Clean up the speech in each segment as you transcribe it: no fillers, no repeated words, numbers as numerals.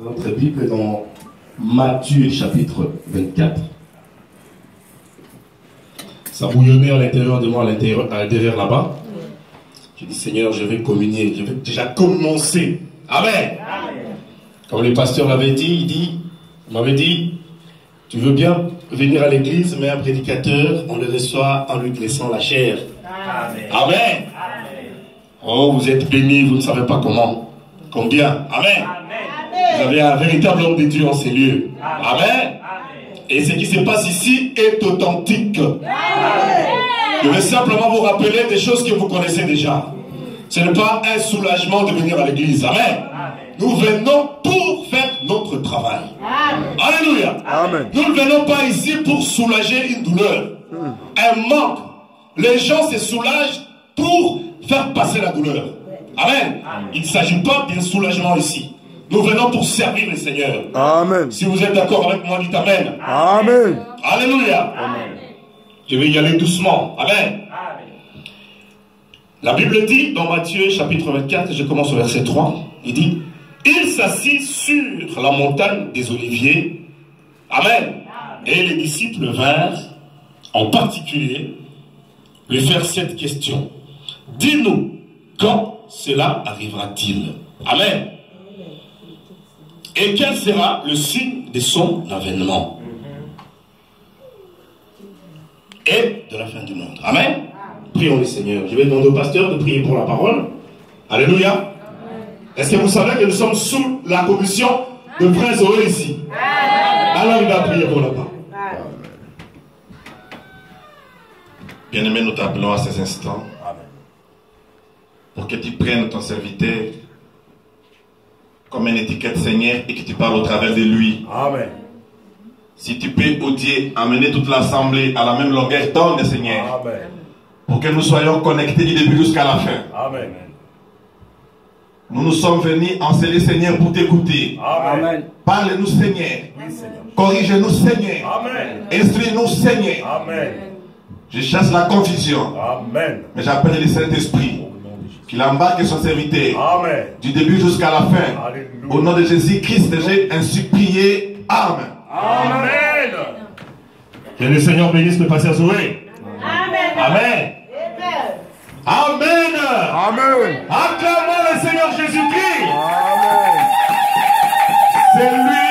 Notre Bible est dans Matthieu chapitre 24. Ça bouillonnait à l'intérieur de moi, derrière là-bas. Je dis Seigneur, je vais communier, je vais déjà commencer. Amen. Comme le pasteur l'avait dit, il m'avait dit, tu veux bien venir à l'église, mais un prédicateur, on le reçoit en lui laissant la chair. Amen. Amen. Oh, vous êtes bénis, vous ne savez pas comment. Combien. Amen. Vous avez un véritable homme de Dieu en ces lieux. Amen. Et ce qui se passe ici est authentique. Je vais simplement vous rappeler des choses que vous connaissez déjà. Ce n'est pas un soulagement de venir à l'église. Amen. Nous venons pour faire notre travail. Alléluia. Amen. Nous ne venons pas ici pour soulager une douleur, un manque. Les gens se soulagent pour faire passer la douleur. Amen. Il ne s'agit pas d'un soulagement ici. Nous venons pour servir le Seigneur. Amen. Si vous êtes d'accord avec moi, dites Amen. Amen. Alléluia. Amen. Je vais y aller doucement. Amen. La Bible dit dans Matthieu chapitre 24, je commence au verset 3, il dit, il s'assit sur la montagne des Oliviers. Amen. Et les disciples vinrent, en particulier, lui faire cette question. Dis-nous, quand cela arrivera-t-il? Amen. Et quel sera le signe de son avènement et de la fin du monde? Amen. Prions le Seigneur. Je vais demander au pasteur de prier pour la parole. Alléluia. Est-ce que vous savez que nous sommes sous la commission de Frère Zoé ici? Alors il va prier pour la parole. Bien-aimé, nous t'appelons à ces instants pour que tu prennes ton serviteur comme une étiquette, Seigneur, et que tu parles au travers de lui. Amen. Si tu peux, oh Dieu, amener toute l'assemblée à la même longueur d'onde, Seigneur. Amen. Pour que nous soyons connectés du début jusqu'à la fin. Amen. Nous nous sommes venus enseigner, Seigneur, pour t'écouter. Amen. Parle-nous, Seigneur. Oui, Seigneur. Corrige-nous, Seigneur. Amen. Instruis-nous, Seigneur. Amen. Je chasse la confusion. Amen. Mais j'appelle le Saint-Esprit qu'il embarque son serviteur. Amen. Du début jusqu'à la fin. Alléluia. Au nom de Jésus-Christ, j'ai ainsi prié. Amen. Amen. Que le Seigneur bénisse le pasteur Zoé. Amen. Amen. Amen. Amen. Acclamons le Seigneur Jésus-Christ. Amen. C'est lui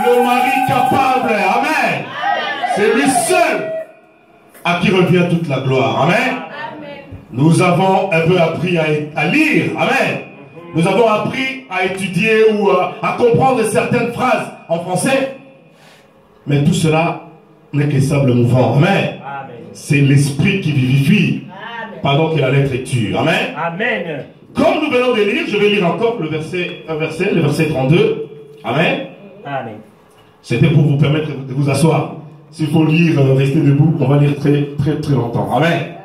le mari capable. Amen. C'est lui seul à qui revient toute la gloire. Amen. Nous avons un peu appris à lire. Amen. Nous avons appris à étudier ou à comprendre certaines phrases en français. Mais tout cela n'est que sable mouvant. Amen. C'est l'esprit qui vivifie. Pendant que la lettre est tue. Amen. Amen. Comme nous venons de lire, je vais lire encore le verset 32. Amen. Amen. C'était pour vous permettre de vous asseoir. S'il faut lire, rester debout, on va lire très longtemps. Amen.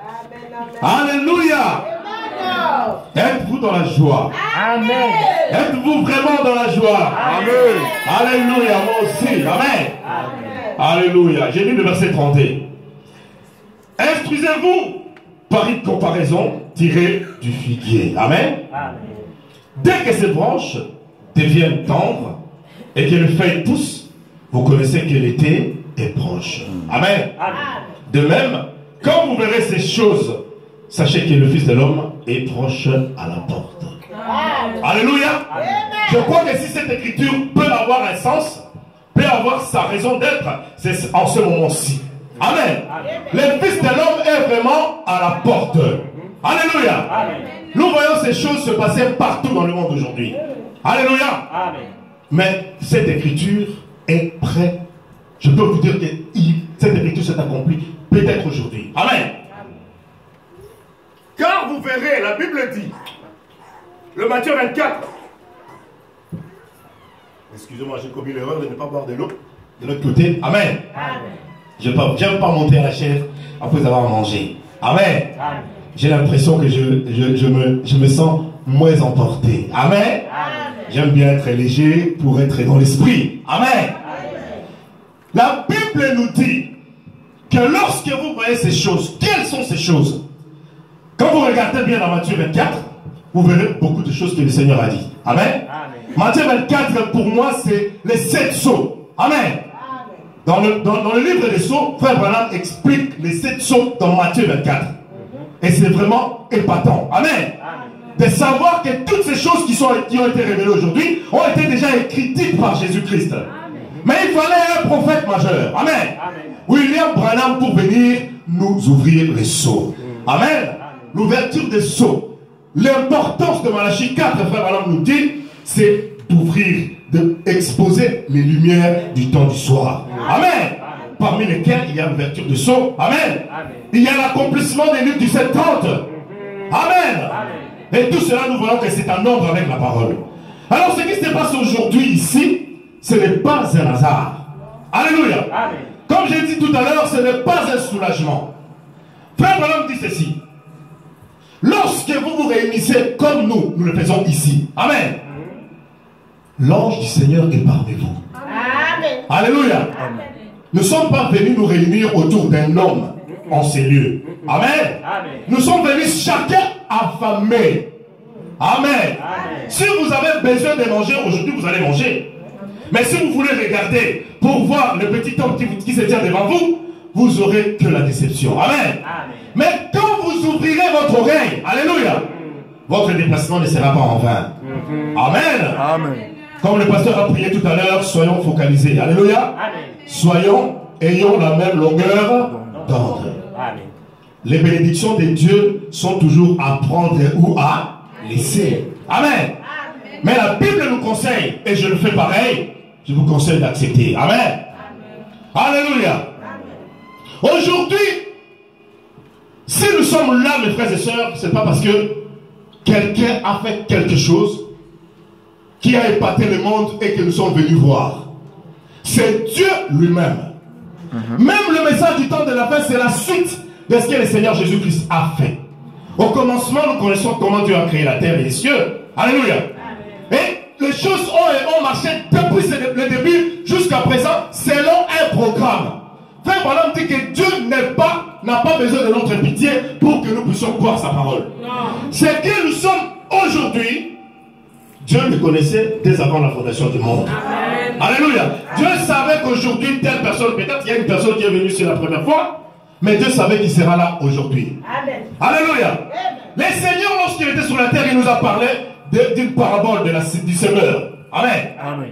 Alléluia. Êtes-vous dans la joie? Amen. Êtes-vous vraiment dans la joie? Amen. Alléluia, moi aussi. Amen. Amen. Alléluia. J'ai lu le verset 32. Instruisez-vous par une comparaison tirée du figuier. Amen. Amen. Dès que ces branches deviennent tendres et que les feuilles poussent, vous connaissez que l'été est proche. Amen. Amen. De même, quand vous verrez ces choses, sachez que le Fils de l'homme est proche à la porte. Amen. Alléluia. Amen. Je crois que si cette écriture peut avoir un sens, peut avoir sa raison d'être, c'est en ce moment-ci. Amen. Amen. Le Fils de l'homme est vraiment à la porte. Alléluia. Amen. Nous voyons ces choses se passer partout dans le monde aujourd'hui. Alléluia. Amen. Mais cette écriture est prête. Je peux vous dire que cette écriture s'est accomplie peut-être aujourd'hui. Amen. Amen. Car vous verrez, la Bible dit, le Matthieu 24. Excusez-moi, j'ai commis l'erreur de ne pas boire de l'eau de l'autre côté. Amen. Amen. Je n'aime pas monter à la chaise après avoir mangé. Amen. Amen. J'ai l'impression que je me sens moins emporté. Amen. J'aime bien être léger pour être dans l'esprit. Amen. Amen. La Bible nous dit que lorsque vous voyez ces choses, quelles sont ces choses? Quand vous regardez bien dans Matthieu 24, vous verrez beaucoup de choses que le Seigneur a dit. Amen. Amen. Matthieu 24, pour moi, c'est les 7 sceaux. Amen. Dans le livre des sceaux, Frère Branham explique les 7 sceaux dans Matthieu 24. Et c'est vraiment épatant. Amen. De savoir que toutes ces choses qui ont été révélées aujourd'hui ont été déjà écrites par Jésus-Christ. Mais il fallait un prophète majeur. Amen. William Branham pour venir nous ouvrir les sceaux. Amen. L'ouverture des sceaux. L'importance de Malachie 4, Frère Branham nous dit, c'est d'ouvrir, d'exposer les lumières du temps du soir. Amen. Parmi lesquelles il y a l'ouverture des sceaux. Amen. Il y a l'accomplissement des livres du 730. Amen. Et tout cela, nous voyons que c'est un ordre avec la parole. Alors, ce qui se passe aujourd'hui ici, ce n'est pas un hasard. Alléluia. Comme j'ai dit tout à l'heure, ce n'est pas un soulagement. Frère Branham dit ceci. Lorsque vous vous réunissez comme nous le faisons ici. Amen. L'ange du Seigneur est parmi vous. Amen. Alléluia. Amen. Nous ne sommes pas venus nous réunir autour d'un homme en ces lieux. Amen. Amen. Nous sommes venus chacun affamé. Amen. Amen. Si vous avez besoin de manger aujourd'hui, vous allez manger. Mais si vous voulez regarder pour voir le petit homme qui se tient devant vous, vous aurez que la déception. Amen. Amen. Mais quand vous ouvrirez votre oreille, alléluia, votre déplacement ne sera pas en vain. Amen. Amen. Comme le pasteur a prié tout à l'heure, soyons focalisés. Alléluia. Amen. Soyons, ayons la même longueur d'onde. Les bénédictions de Dieu sont toujours à prendre ou à laisser. Amen. Amen. Mais la Bible nous conseille, et je le fais pareil, je vous conseille d'accepter. Amen. Amen. Alléluia. Aujourd'hui, si nous sommes là, mes frères et sœurs, ce n'est pas parce que quelqu'un a fait quelque chose qui a épaté le monde et que nous sommes venus voir. C'est Dieu lui-même. Même le message du temps de la fin, c'est la suite de ce que le Seigneur Jésus-Christ a fait. Au commencement, nous connaissons comment Dieu a créé la terre et les cieux. Alléluia. Et les choses ont marché depuis le début jusqu'à présent selon un programme. Frère Branham dit que Dieu n'a pas besoin de notre pitié pour que nous puissions boire sa parole. C'est que nous sommes aujourd'hui, Dieu le connaissait dès avant la fondation du monde. Amen. Alléluia. Dieu savait qu'aujourd'hui, telle personne, peut-être il y a une personne qui est venue ici la première fois, mais Dieu savait qu'il sera là aujourd'hui. Alléluia. Amen. Le Seigneur, lorsqu'il était sur la terre, il nous a parlé d'une parabole du semeur. Amen. Amen.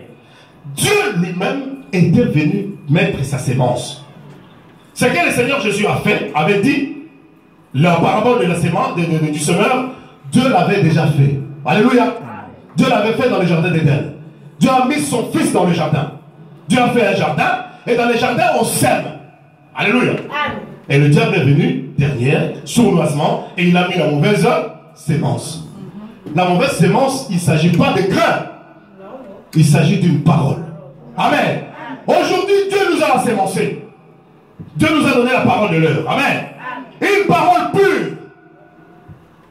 Dieu lui-même était venu mettre sa sémence. Ce que le Seigneur Jésus a fait, avait dit, la parabole de la sémence du semeur, Dieu l'avait déjà fait. Alléluia. Dieu l'avait fait dans le jardin d'Éden. Dieu a mis son fils dans le jardin. Dieu a fait un jardin, et dans le jardin, on sème. Alléluia. Amen. Et le diable est venu derrière, sournoisement, et il a mis la mauvaise sémence. La mauvaise sémence, il ne s'agit pas de grain. Il s'agit d'une parole. Amen. Aujourd'hui, Dieu nous a sémencé. Dieu nous a donné la parole de l'heure. Amen. Une parole pure.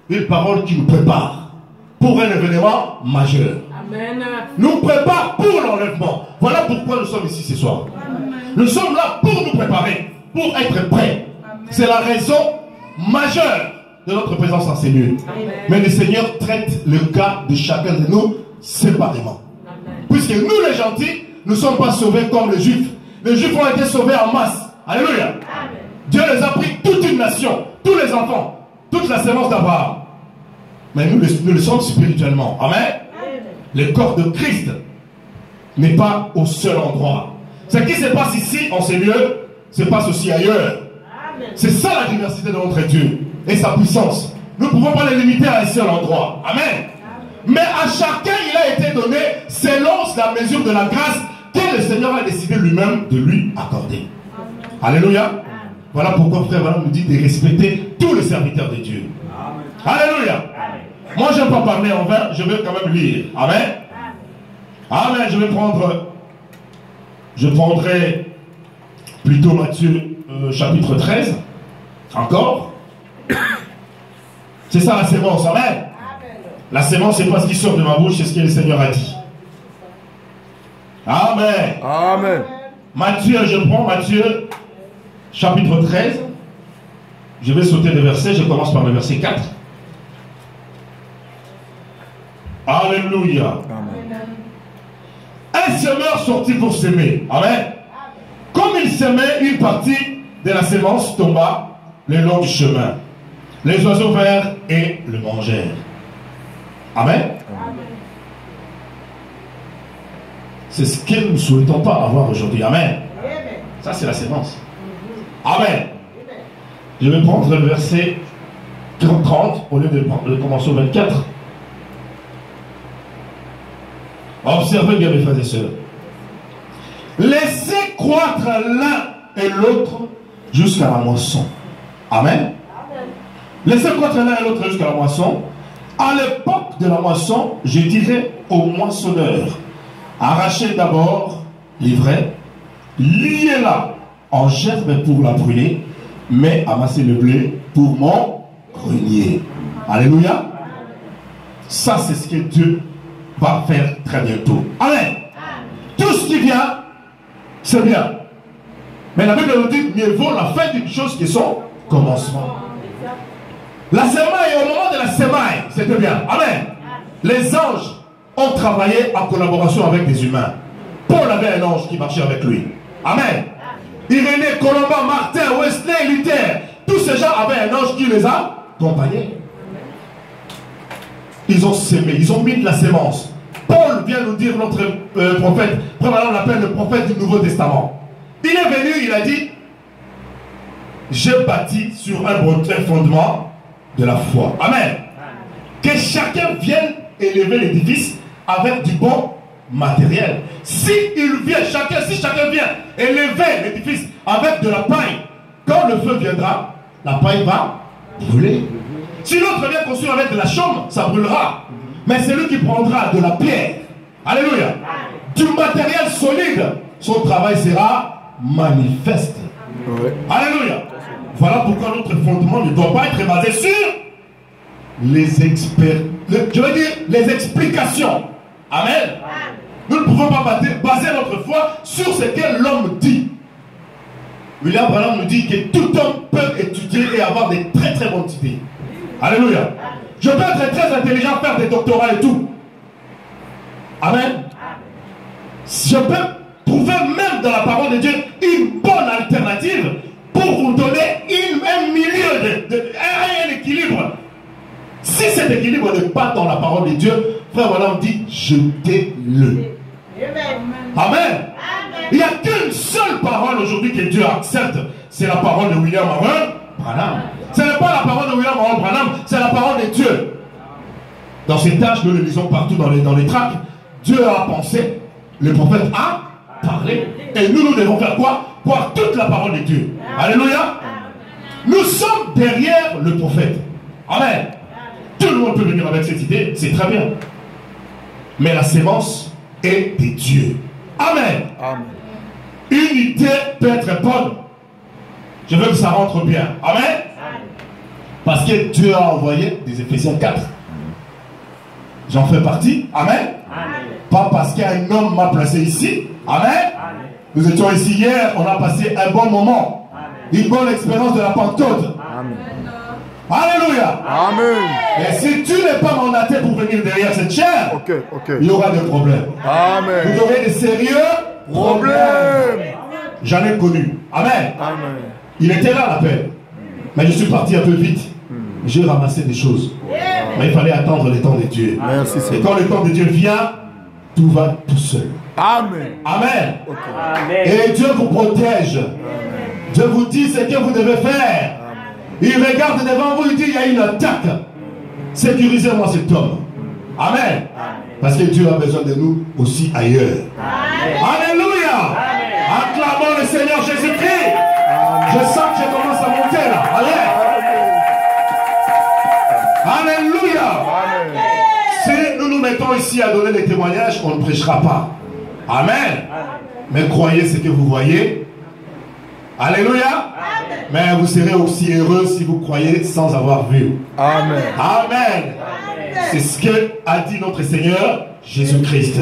Une parole qui nous prépare pour un événement majeur. Amen. Nous prépare pour l'enlèvement. Voilà pourquoi nous sommes ici ce soir. Amen. Nous sommes là pour nous préparer, pour être prêts. C'est la raison majeure de notre présence en ces lieux. Mais le Seigneur traite le cas de chacun de nous séparément. Amen. Puisque nous les gentils, nous ne sommes pas sauvés comme les Juifs. Les Juifs ont été sauvés en masse. Alléluia. Amen. Dieu les a pris toute une nation, tous les enfants, toute la sémence d'Abraham. Mais nous le sommes spirituellement. Amen. Amen. Le corps de Christ n'est pas au seul endroit. Ce qui se passe ici, en ces lieux, se passe aussi ailleurs. C'est ça la diversité de notre Dieu et sa puissance. Nous ne pouvons pas les limiter à un seul endroit. Amen. Amen. Mais à chacun, il a été donné selon la mesure de la grâce que le Seigneur a décidé lui-même de lui accorder. Amen. Alléluia. Amen. Voilà pourquoi Frère Branham nous dit de respecter tous les serviteurs de Dieu. Amen. Alléluia. Amen. Moi, je n'aime pas parler en vain, je vais quand même lire. Amen. Amen. Je prendrai plutôt Matthieu chapitre 13. Encore. C'est ça la sémence. Amen. Amen. La sémence, c'est pas ce qui sort de ma bouche, c'est ce que le Seigneur a dit. Amen. Amen. Matthieu, je prends Matthieu chapitre 13. Je vais sauter des versets, je commence par le verset 4. Alléluia. Amen. les semeurs sont-ils pour s'aimer? Amen. Comme ils s'aimaient, une partie de la sémence tomba le long du chemin. Les oiseaux vinrent et le mangèrent. Amen. C'est ce que nous ne souhaitons pas avoir aujourd'hui. Amen. Ça, c'est la sémence. Amen. Je vais prendre le verset 30 au lieu de commencer au 24. Observez bien, mes frères et sœurs. Laissez croître l'un et l'autre jusqu'à la moisson. Amen. Laissez croître l'un et l'autre jusqu'à la moisson. À l'époque de la moisson, je dirais aux moissonneurs, arrachez d'abord l'ivraie, liez-la en gerbe pour la brûler, mais amassez le blé pour mon grenier. Alléluia. Ça, c'est ce que Dieu va faire très bientôt. Amen. Tout ce qui vient, c'est bien. Mais la Bible nous dit, mieux vaut la fin d'une chose que son commencement. La semaille, au moment de la semaille, c'était bien. Amen. Les anges ont travaillé en collaboration avec des humains. Paul avait un ange qui marchait avec lui. Amen. Irénée, Colomba, Martin, Wesley, Luther, tous ces gens avaient un ange qui les a accompagnés. Ils ont sémé, ils ont mis de la sémence. Paul vient nous dire, notre prophète, probablement on l'appelle le prophète du Nouveau Testament. Il est venu, il a dit, j'ai bâti sur un bon fondement de la foi. Amen. Que chacun vienne élever l'édifice avec du bon matériel. Si chacun vient élever l'édifice avec de la paille, quand le feu viendra, la paille va brûler. Si l'autre vient construire avec de la chaume, ça brûlera. Mais c'est lui qui prendra de la pierre, alléluia, du matériel solide, son travail sera manifeste. Alléluia. Voilà pourquoi notre fondement ne doit pas être basé sur les explications. Amen. Nous ne pouvons pas baser notre foi sur ce que l'homme dit. William Branham nous dit que tout homme peut étudier et avoir des très très bonnes idées. Alléluia. Je peux être très intelligent, faire des doctorats et tout. Amen. Je peux trouver même dans la parole de Dieu une bonne alternative pour vous donner un milieu, un équilibre. Si cet équilibre n'est pas dans la parole de Dieu, frère voilà, on dit jetez-le. Amen. Il n'y a qu'une seule parole aujourd'hui que Dieu accepte. C'est la parole de William Branham. Ce n'est pas la parole de William Branham, c'est la parole de Dieu. Dans ces tâches, nous le lisons partout dans les tracts. Dieu a pensé, le prophète a parlé. Et nous devons faire quoi? Croire toute la parole de Dieu. Alléluia. Nous sommes derrière le prophète. Amen. Tout le monde peut venir avec cette idée, c'est très bien. Mais la sémence est de Dieu. Amen. Amen. Une idée peut être bonne. Je veux que ça rentre bien. Amen. Parce que Dieu a envoyé des Éphésiens 4. J'en fais partie. Amen. Amen. Pas parce qu'un homme m'a placé ici. Amen. Amen. Nous étions ici hier, on a passé un bon moment. Amen. Une bonne expérience de la Pentecôte. Amen. Alléluia. Amen. Et si tu n'es pas mandaté pour venir derrière cette chair, il y aura des problèmes. Amen. Vous aurez des sérieux problèmes. J'en ai connu. Amen. Amen. Il était là l'appel. Mais je suis parti un peu vite. J'ai ramassé des choses. Mais il fallait attendre le temps de Dieu. Merci, et quand le temps de Dieu vient, tout va tout seul. Amen. Amen. Amen. Et Dieu vous protège. Amen. Dieu vous dit ce que vous devez faire. Il regarde devant vous, il dit il y a une attaque. Sécurisez-moi cet homme. Amen. Parce que Dieu a besoin de nous aussi ailleurs. Amen. Alléluia. Amen. Acclamons le Seigneur Jésus-Christ. Je sens que je commence à monter là. Allez. Alléluia. Amen. Si nous nous mettons ici à donner des témoignages, on ne prêchera pas. Amen. Amen. Mais croyez ce que vous voyez. Alléluia. Amen. Mais vous serez aussi heureux si vous croyez sans avoir vu. Amen. Amen. Amen. C'est ce que a dit notre Seigneur Jésus-Christ.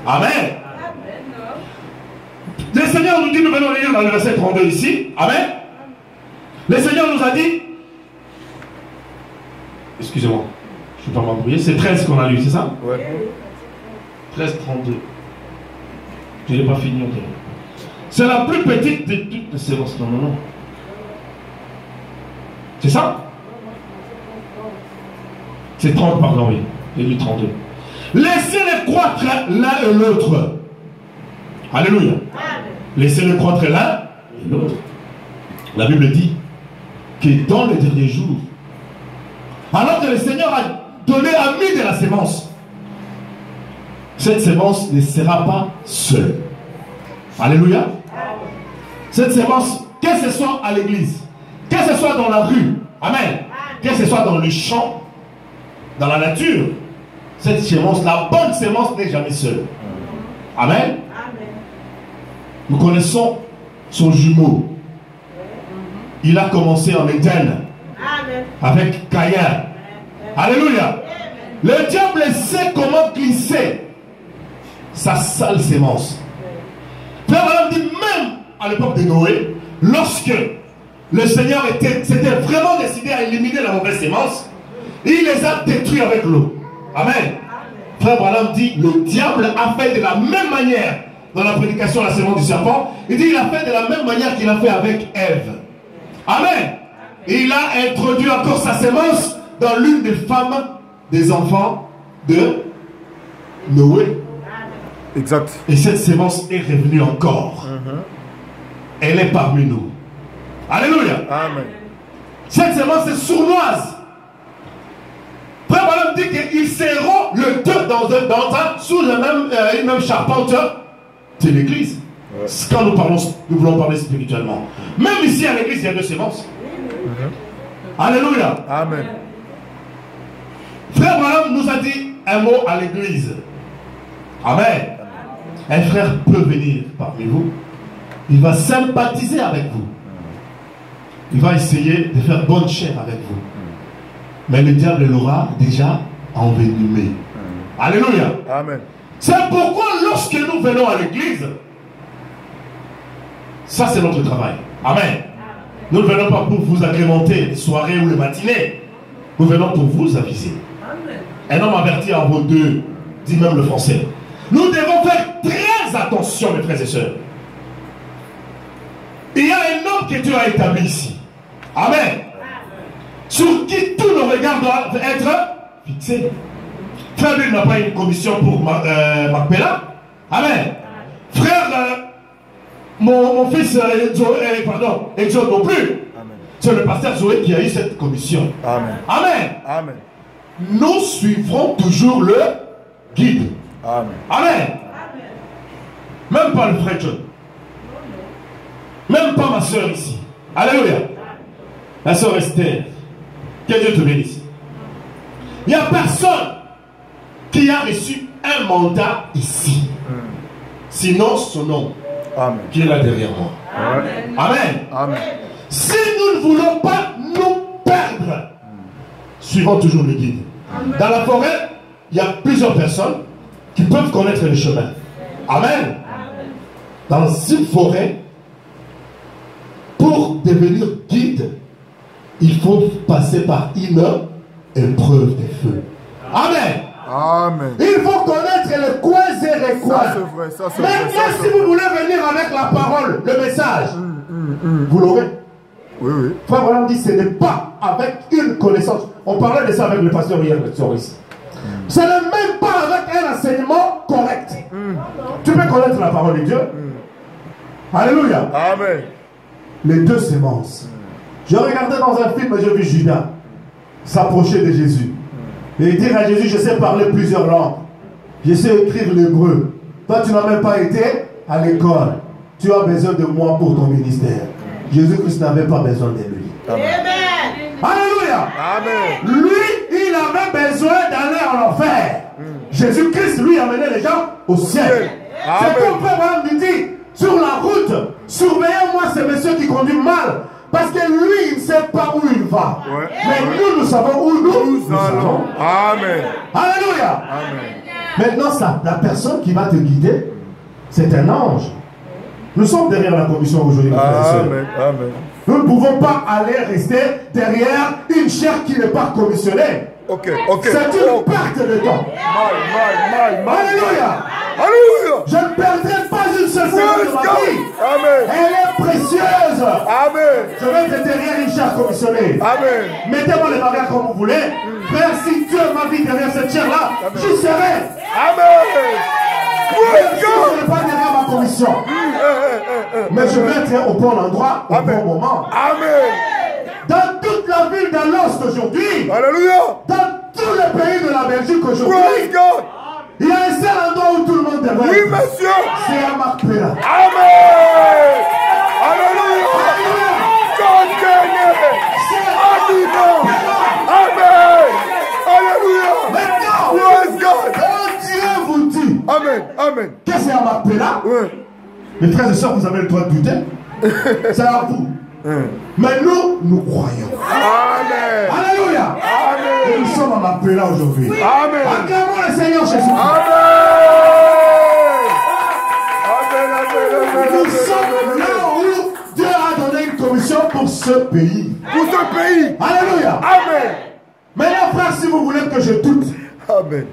Amen. Le Seigneur nous dit, nous venons lire dans le verset 32 ici. Amen. Le Seigneur nous a dit, excusez-moi, je ne vais pas m'embrouiller, c'est 13 qu'on a lu, c'est ça? Ouais. 13, 32. Je n'ai pas fini encore. C'est la plus petite de toutes les sémences. Non, non, non. C'est ça? C'est 30, pardon, oui. J'ai lu 32. Laissez-les croître l'un et l'autre. Alléluia. Laissez-les croître l'un et l'autre. La Bible dit que dans les derniers jours, alors que le Seigneur a donné à mis de la sémence, cette sémence ne sera pas seule. Alléluia. Cette sémence, que ce soit à l'église, que ce soit dans la rue, amen, que ce soit dans le champ, dans la nature, cette sémence, la bonne sémence n'est jamais seule. Amen. Nous connaissons son jumeau. Il a commencé en Éden avec Caïn. Alléluia. Le diable sait comment glisser sa sale sémence. Frère Branham dit même à l'époque de Noé, lorsque le Seigneur s'était vraiment décidé à éliminer la mauvaise sémence, il les a détruits avec l'eau. Amen. Frère Branham dit, le diable a fait de la même manière dans la prédication de la sémence du serpent. Il dit, il a fait de la même manière qu'il a fait avec Ève. Amen. Et il a introduit encore sa sémence dans l'une des femmes des enfants de Noé. Exact. Et cette sémence est revenue encore. Elle est parmi nous. Alléluia. Amen. Cette sémence est sournoise. Frère Branham dit qu'ils seront le deux sous une même charpente de l'église. Ouais. Quand nous voulons parler spirituellement. Même ici à l'église, il y a deux sémences. Alléluia. Amen. Frère Branham nous a dit un mot à l'église. Amen. Un frère peut venir parmi vous. Il va sympathiser avec vous. Il va essayer de faire bonne chair avec vous. Mais le diable l'aura déjà envenimé. Alléluia. Amen. C'est pourquoi lorsque nous venons à l'église, ça c'est notre travail. Amen. Nous ne venons pas pour vous agrémenter les soirées ou les matinées. Nous venons pour vous aviser. Un homme averti en vaut deux, dit même le français. Nous devons faire très attention, mes frères et sœurs. Il y a un homme que Dieu a établi ici. Amen. Sur qui tous nos regards doivent être fixés. Frère, lui n'a pas une commission pour Macpella. Amen. Frère, mon fils Exode non plus. C'est le pasteur Zoé qui a eu cette commission. Amen. Amen. Amen. Nous suivrons toujours le guide. Amen. Amen. Même pas le frère John. Même pas ma soeur ici. Alléluia. La soeur Esther. Que Dieu te bénisse. Il n'y a personne qui a reçu un mandat ici. Sinon son nom. Amen. Qui est là derrière moi. Amen. Amen. Amen. Si nous ne voulons pas nous perdre, suivons toujours le guide. Amen. Dans la forêt, il y a plusieurs personnes qui peuvent connaître le chemin. Amen. Amen. Dans une forêt, pour devenir guide, il faut passer par une épreuve de feu. Amen. Amen. Il faut connaître les coins et les coins. Ça c'est vrai, ça c'est vrai. Maintenant, si vous voulez venir avec la parole, le message, vous l'aurez. Oui, oui. Frère Branham dit, ce n'est pas avec une connaissance. On parlait de ça avec le pasteur hier, le terroriste. Ce n'est même pas avec un enseignement correct. Tu peux connaître la parole de Dieu. Alléluia. Amen. Les deux sémences. Je regardais dans un film, j'ai vu Judas s'approcher de Jésus et dire à Jésus, je sais parler plusieurs langues, je sais écrire l'hébreu. Toi, tu n'as même pas été à l'école. Tu as besoin de moi pour ton ministère. Jésus-Christ n'avait pas besoin de lui. Amen. Alléluia. Amen. Lui, il avait besoin d'aller en enfer. Jésus-Christ, lui, amenait les gens au ciel. C'est comme Frère Branham lui dit, sur la route, surveillez-moi ces messieurs qui conduisent mal. Parce que lui, il ne sait pas où il va. Ouais. Mais nous, nous savons où nous allons. Amen. Alléluia. Amen. Maintenant, ça, la personne qui va te guider, c'est un ange. Nous sommes derrière la commission aujourd'hui. Amen. Amen. Nous ne pouvons pas aller rester derrière une chair qui n'est pas commissionnée. Ok. C'est une perte de temps. Mal. Alléluia. Alléluia. Je ne perdrai pas une ma vie. Amen. Elle est précieuse. Amen. Je vais être derrière une chaire commissionnée. Amen. Mettez-moi les bagages comme vous voulez. Frère, si Dieu m'a mis derrière cette chaire-là, j'y serai. Amen. Je ne serai pas derrière ma commission. Mais je vais être au bon endroit, au bon moment. Amen. Dans toute la ville d'Alost aujourd'hui, Alléluia. dans tous les pays de la Belgique aujourd'hui, Praise God. il y a un seul endroit où tout le monde devrait Oui, être. monsieur. C'est à Marpella. Amen. Alléluia. God Amen. Alléluia. Maintenant, Praise God. quand Dieu vous dit Amen. Amen. que c'est à Marpella, Oui. mes frères et sœurs, vous avez le droit de douter. C'est à vous. Mais nous croyons. Amen. Alléluia. Amen. Et nous sommes à Marpella aujourd'hui. Amen. Acclamons le Seigneur Jésus. Amen. Amen. Nous sommes là où Dieu a donné une commission pour ce pays. Pour ce pays. Alléluia. Amen. Maintenant, frère, si vous voulez que je doute Amen.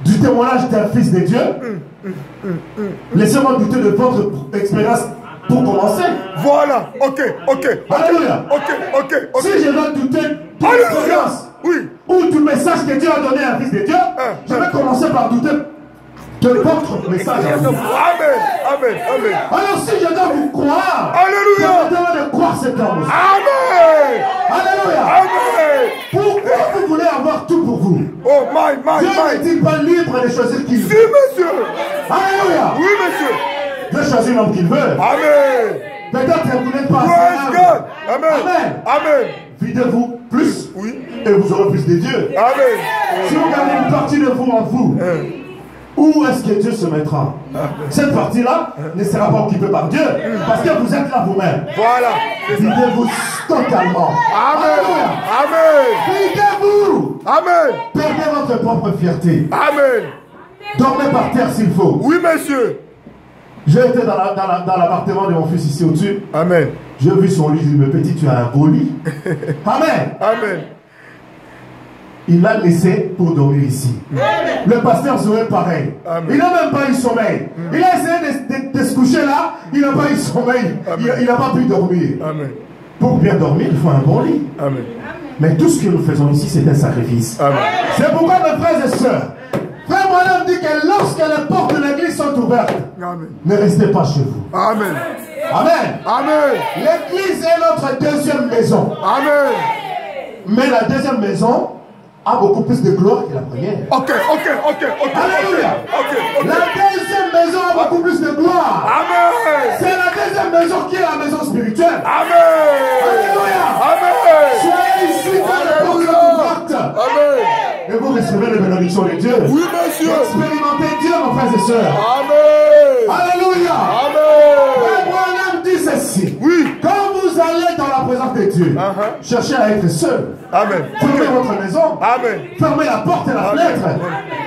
du témoignage d'un fils de Dieu, laissez-moi douter de votre expérience pour commencer. Voilà. Ok. Alléluia. Ok. Si je dois douter de Alléluia. l'expérience Oui. ou du message que Dieu a donné à un fils de Dieu, je vais commencer par douter de votre message à vous. Amen. Alors si je dois vous croire, Alléluia. permettez-moi de croire cet homme aussi. Amen. Alléluia. Amen. Pourquoi vous voulez avoir tout pour vous? Oh, my. Dieu n'est-il pas libre de choisir qui il Si, veut? monsieur. Alléluia. Oui, monsieur. Dieu choisit l'homme qu'il veut. Amen. Peut-être que vous n'êtes pas Praise assez God. humble. Amen. Amen. Videz-vous plus Oui. et vous aurez plus de Dieu. Amen. Si vous gardez une partie de vous en vous, où est-ce que Dieu se mettra? Cette partie-là ne sera pas occupée par Dieu parce que vous êtes là vous-même. Voilà. Videz-vous totalement. Amen. Amen. Videz-vous. Amen. Perdez votre propre fierté. Amen. Dormez par terre s'il faut. Oui, monsieur. J'ai été dans l'appartement de mon fils ici au-dessus. Amen. J'ai vu son lit. J'ai dit, mais petit, tu as un beau lit. Amen. Amen. Il l'a laissé pour dormir ici. Le pasteur serait pareil. Amen. Il n'a même pas eu sommeil. Il a essayé de se coucher là. Il n'a pas eu sommeil. Il n'a pas pu dormir. Amen. Pour bien dormir, il faut un bon lit. Amen. Mais tout ce que nous faisons ici, c'est un sacrifice. Amen. C'est pourquoi, mes frères et sœurs, Frère Branham dit que lorsque les portes de l'église sont ouvertes, Amen. ne restez pas chez vous. Amen. Amen. Amen. L'église est notre deuxième maison. Amen. Mais la deuxième maison a beaucoup plus de gloire que la première. Ok. Alléluia. La deuxième maison a beaucoup plus de gloire. Amen. C'est la deuxième maison qui est la maison spirituelle. Amen. Alléluia. Amen. Soyez ici quand les portes sont ouvertes. Amen. Et vous recevez les bénédictions de Dieu. Oui, monsieur. Expérimentez Dieu, mes frères et sœurs. Amen. Alléluia. Amen. Frère Branham dit ceci. Oui. Quand vous allez dans la présence de Dieu, cherchez à être seul. Amen. Fermez votre maison. Amen. Fermez la porte et la fenêtre.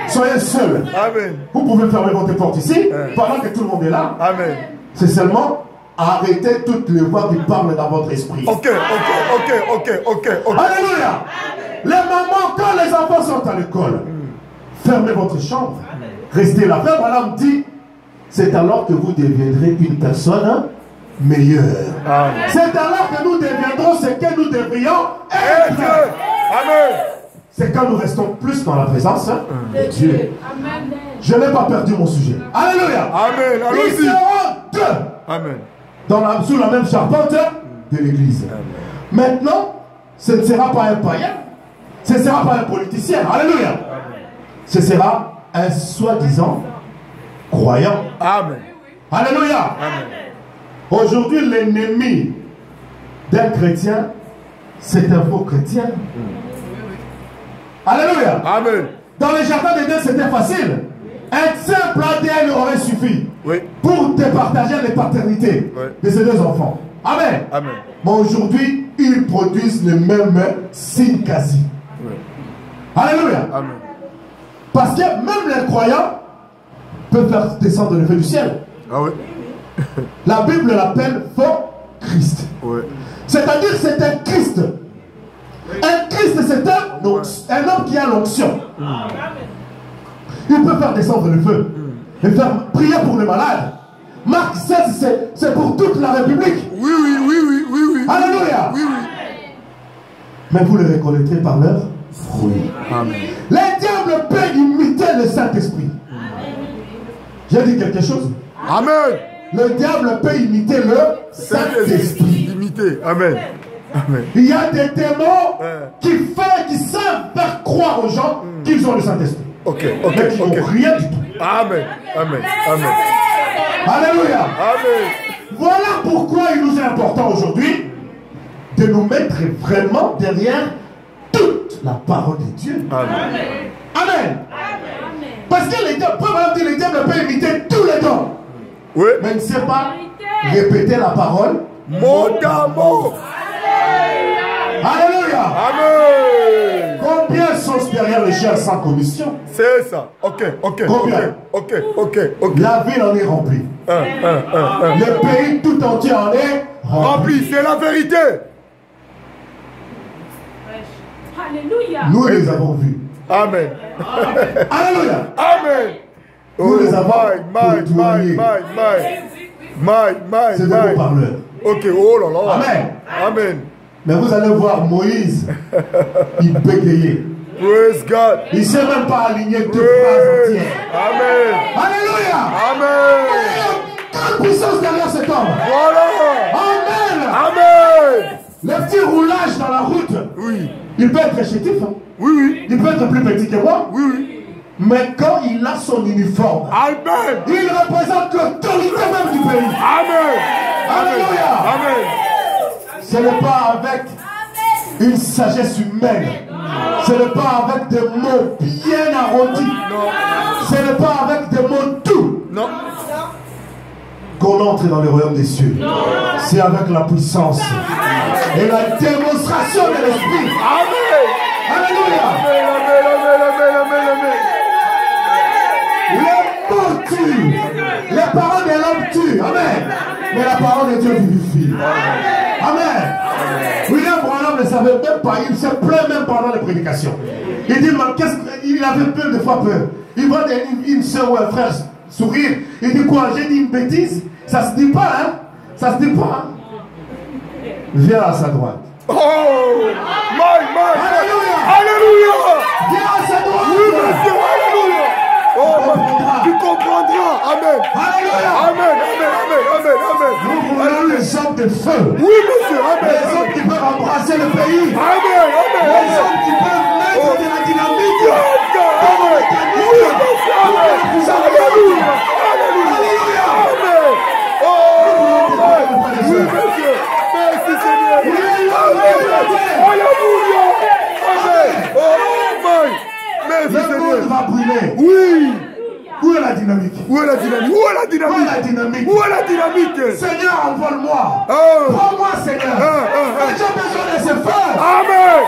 Soyez seul. Amen. Vous pouvez fermer votre porte ici pendant que tout le monde est là. Amen. C'est seulement arrêter toutes les voix qui parlent dans votre esprit. Ok. Alléluia. Les mamans, quand les enfants sont à l'école, fermez votre chambre. Restez là. Frère Branham dit, c'est alors que vous deviendrez une personne meilleure. C'est alors que nous deviendrons ce que nous devrions être. Amen. C'est quand nous restons plus dans la présence de Dieu. Je n'ai pas perdu mon sujet. Alléluia. Amen. Ils Allons-y. seront deux Amen. sous la même charpente de l'église. Maintenant, ce ne sera pas un païen. Ce ne sera pas un politicien. Alléluia. Ce sera un soi-disant croyant. Amen. Alléluia. Aujourd'hui, l'ennemi d'un chrétien, c'est un faux chrétien. Alléluia. Amen. Dans le jardin d'Éden, c'était facile. Un simple ADN aurait suffi Oui. pour te partager les paternités de ces deux enfants. Amen. Amen. Mais aujourd'hui, ils produisent le même signe quasi. Alléluia. Amen. Parce que même les croyants peuvent faire descendre le feu du ciel. Ah oui. La Bible l'appelle faux Christ. Oui. C'est-à-dire que c'est un Christ. Un Christ, c'est un homme qui a l'onction. Il peut faire descendre le feu et faire prier pour les malades. Marc 16, c'est pour toute la République. Oui, oui, oui, oui, oui, oui. Alléluia. Oui, oui. Mais vous les récolterez par leurs fruits. Amen. Les diables peuvent imiter le Saint-Esprit. J'ai dit quelque chose? Amen. Le diable peut imiter le Saint-Esprit. Imiter. Amen. Amen. Il y a des démons qui savent faire croire aux gens qu'ils ont le Saint-Esprit. Ok, ok, Mais qui n'ont rien du tout. Amen. Amen. Amen. Alléluia. Amen. Voilà pourquoi il nous est important aujourd'hui de nous mettre vraiment derrière toute la parole de Dieu. Amen. Amen. Parce que les diables peuvent imiter tous les dons. Oui. Mais il ne sait pas répéter la parole. Mot à mot. Alléluia. Amen. Combien sont derrière les chiens sans commission? C'est ça. Ok, ok. Combien? Ok, ok, ok. La ville en est remplie. Le pays tout entier en est Rempli, c'est la vérité. Alléluia. Nous les avons vus. Amen. Alléluia. Amen. Nous les avons My. C'est des mots parleurs. Ok, oh là là. Amen. Amen. Mais vous allez voir Moïse, il bégayait. Praise God. Il ne sait même pas aligner deux phrases entières. Amen. Alléluia. Amen. Quelle puissance derrière cet homme. Voilà. Amen. Amen. Le petit roulage dans la route, Oui. il peut être chétif. Hein? Oui, oui. Il peut être plus petit que moi. Oui, oui. Mais quand il a son uniforme, Amen. il représente l'autorité même du pays. Amen. Alléluia. Amen. Ce n'est pas avec une sagesse humaine. Ce n'est pas avec des mots bien arrondis. Non. Ce n'est pas avec des mots doux Non. qu'on entre dans le royaume des cieux. C'est avec la puissance et la démonstration de l'esprit. Amen. Alléluia. Amen. Les mots tuent. Les paroles de l'homme tuent. Amen. Mais la parole de Dieu vivifie. Amen. William Branham ne savait même pas. Il se plaint même pendant les prédications. Il dit, il avait peur, des fois peur. Il voit une soeur ou un frère sourire. Il dit quoi? J'ai dit une bêtise? Ça se dit pas, hein? Ça se dit pas. Viens à sa droite. Oh, my. Alléluia. Alléluia. Viens à sa droite. Oui, monsieur. Alléluia. Oh, tu comprendras. Amen. Alléluia. Amen. Nous voulons les hommes de feu. Oui, monsieur. Amen. Les hommes qui peuvent embrasser le pays. Amen. Les hommes qui peuvent mettre de la dynamique. Amen. Oui, monsieur. Amen. Alléluia. Alléluia. Amen. Oh, oui, monsieur. Merci, Seigneur. Alléluia. Amen. Oh, merci, Le Seigneur. monde va brûler. Oui. Où est la dynamique? Où est la dynamique? Où est la dynamique? Où est la dynamique? Où est la dynamique? Seigneur, envole-moi. Oh. Prends-moi, Seigneur. J'ai besoin de ce feu. Amen.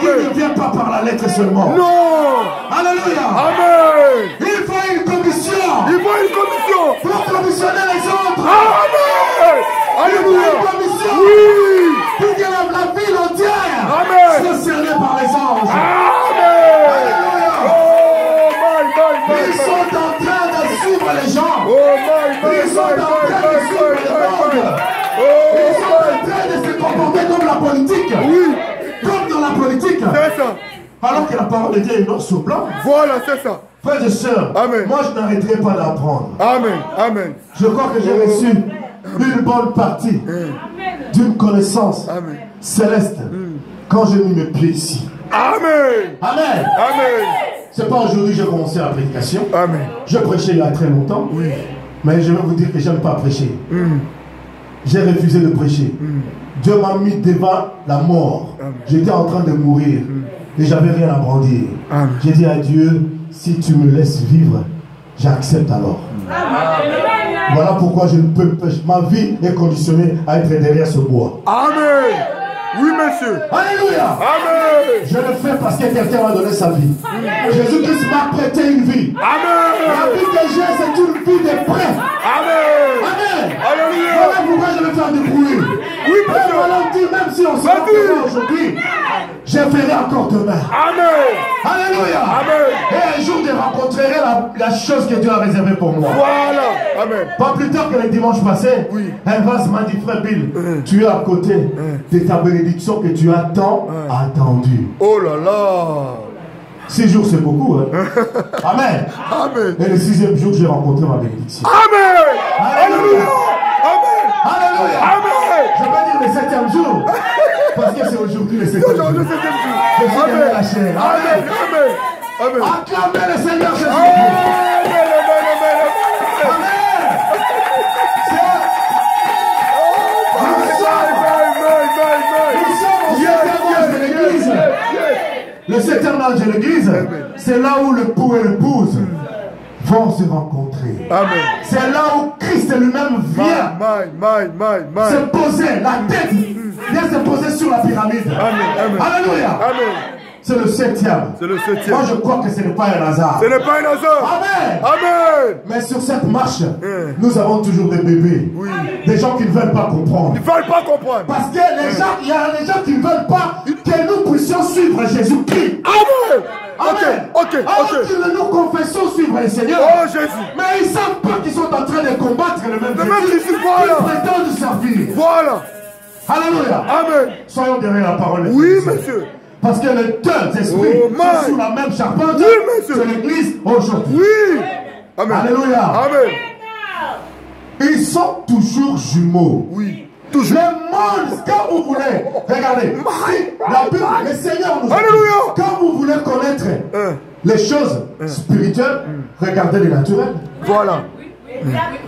Il ne vient pas par la lettre seulement. Non. Alléluia. Amen. Il faut une commission. Il faut une commission. Pour commissionner les autres. Amen. Alléluia. Il faut une commission. Oui. Pour que la ville entière Amen. soit cernée par les anges. Amen. Alléluia. Oh, my. Ils sont en train de suivre les gens. Oh, my. Ils sont en train de suivre le monde. Ils sont en train de se comporter comme la politique. Oui. Comme dans la politique. C'est ça. Alors que la parole de Dieu est noir sur blanc. Voilà, c'est ça. Frères et sœurs, Amen. moi je n'arrêterai pas d'apprendre. Amen. Je crois que j'ai reçu une bonne partie d'une connaissance céleste quand j'ai mis mes pieds ici. Amen. Amen. C'est pas aujourd'hui que j'ai commencé la prédication. Amen. Je prêchais il y a très longtemps. Oui. Mais je vais vous dire que j'aime pas prêcher. J'ai refusé de prêcher. Dieu m'a mis devant la mort. J'étais en train de mourir. Et j'avais rien à brandir. J'ai dit à Dieu, si tu me laisses vivre, j'accepte alors. Voilà pourquoi je ne peux pas. Ma vie est conditionnée à être derrière ce bois. Amen. Oui, monsieur. Alléluia. Amen. Je le fais parce que quelqu'un m'a donné sa vie. Jésus-Christ m'a prêté une vie. Amen. La vie que j'ai, c'est une vie de prêt. Amen. Amen. Alléluia. Voilà pourquoi je vais faire du bruit. Oui, monsieur. Voilà, dit, même si on se fait aujourd'hui, je ferai encore demain. Amen. Alléluia. Amen. Et un jour, je rencontrerai la chose que Dieu a réservée pour moi. Voilà. Amen. Pas plus tard que le dimanche passé, Oui. un vase m'a dit, frère Bill, tu es à côté de ta bénédiction que tu as tant attendue. Oh là là. 6 jours, c'est beaucoup. Hein? Amen. Amen. Et le 6e jour, j'ai rencontré ma bénédiction. Amen. Alléluia. Amen. Alléluia. Amen. Je vais dire le 7e jour. Parce que c'est aujourd'hui le 7e jour. Aujourd'hui, c'est le jour. Je suis Amen. derrière la chair. Amen. Amen. Amen. Acclamez le Seigneur Jésus. Amen. Amen. Amen. Le 7e âge de l'église, c'est là où le pou et l'épouse vont se rencontrer. Amen. C'est là où Christ lui-même vient se poser, la tête vient se poser sur la pyramide. Amen. Alléluia. Amen. C'est le 7e. C'est le 7e. Moi je crois que ce n'est pas un hasard. Ce n'est pas un hasard. Amen. Amen. Mais sur cette marche, nous avons toujours des bébés. Oui. Des gens qui ne veulent pas comprendre. Ils ne veulent pas comprendre. Parce que les gens, il y a des gens qui ne veulent pas que nous puissions suivre Jésus-Christ. Amen. Amen. Ok. Alors que nous confessons suivre le Seigneur. Oh Jésus. Mais ils ne savent pas qu'ils sont en train de combattre le même Jésus. Voilà. Ils prétendent servir. Voilà. Alléluia. Amen. Soyons derrière la parole de Oui, Dieu. monsieur. Parce que les deux esprits sont sous la même charpente. Oui, monsieur. C'est l'église aujourd'hui. Oui. Amen. Alléluia. Amen. Ils sont toujours jumeaux. Oui. Toujours. Le monde, quand vous voulez, regardez, si la Bible, le Seigneur nous a dit, Alléluia. quand vous voulez connaître les choses spirituelles, regardez les naturels. Voilà.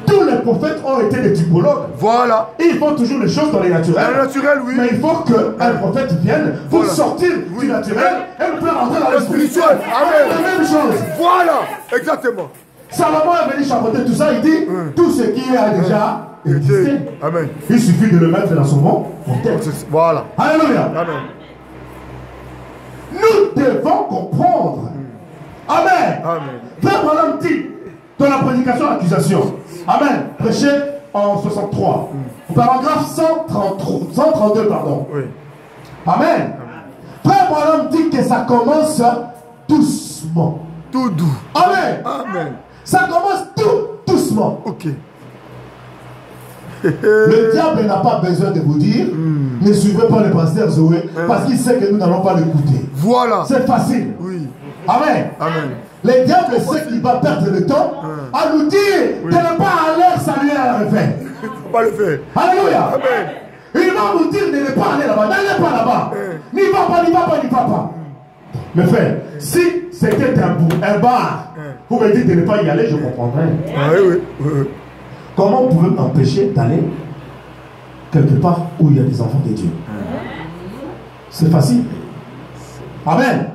Tous les prophètes ont été des typologues. Voilà. Ils font toujours les choses dans les naturels. Le naturel, oui. Mais il faut qu'un prophète vienne pour sortir du naturel et nous faire entrer dans le spirituel. Amen. La même chose. Voilà. Exactement. Salomon est venu chapeauter tout ça. Il dit tout ce qui a déjà existé. Amen. Il suffit de le mettre dans son nom. Voilà. Alléluia. Amen. Nous devons comprendre. Amen. Amen. Frère Branham dit dans la prédication d'accusation. Amen. Prêché en 63. Paragraphe 132, pardon. Oui. Amen. Frère Branham dit que ça commence doucement. Tout doux. Amen. Amen. Ça commence tout doucement. Ok. Le diable n'a pas besoin de vous dire ne suivez pas le pasteur Zoé parce qu'il sait que nous n'allons pas l'écouter. Voilà. C'est facile. Oui. Amen. Amen. Le diable sait qu'il va perdre le temps à nous dire de ne pas aller saluer à la réveil. Il ne faut pas le faire. Alléluia. Amen. Il va nous dire de ne pas aller là-bas. N'allez pas là-bas. N'y va pas, n'y va pas, n'y va pas. Mais frère, si c'était un bar, vous me dites de ne pas y aller, je comprendrais. Oui. Comment vous pouvez m'empêcher d'aller quelque part où il y a des enfants de Dieu? C'est facile. Amen.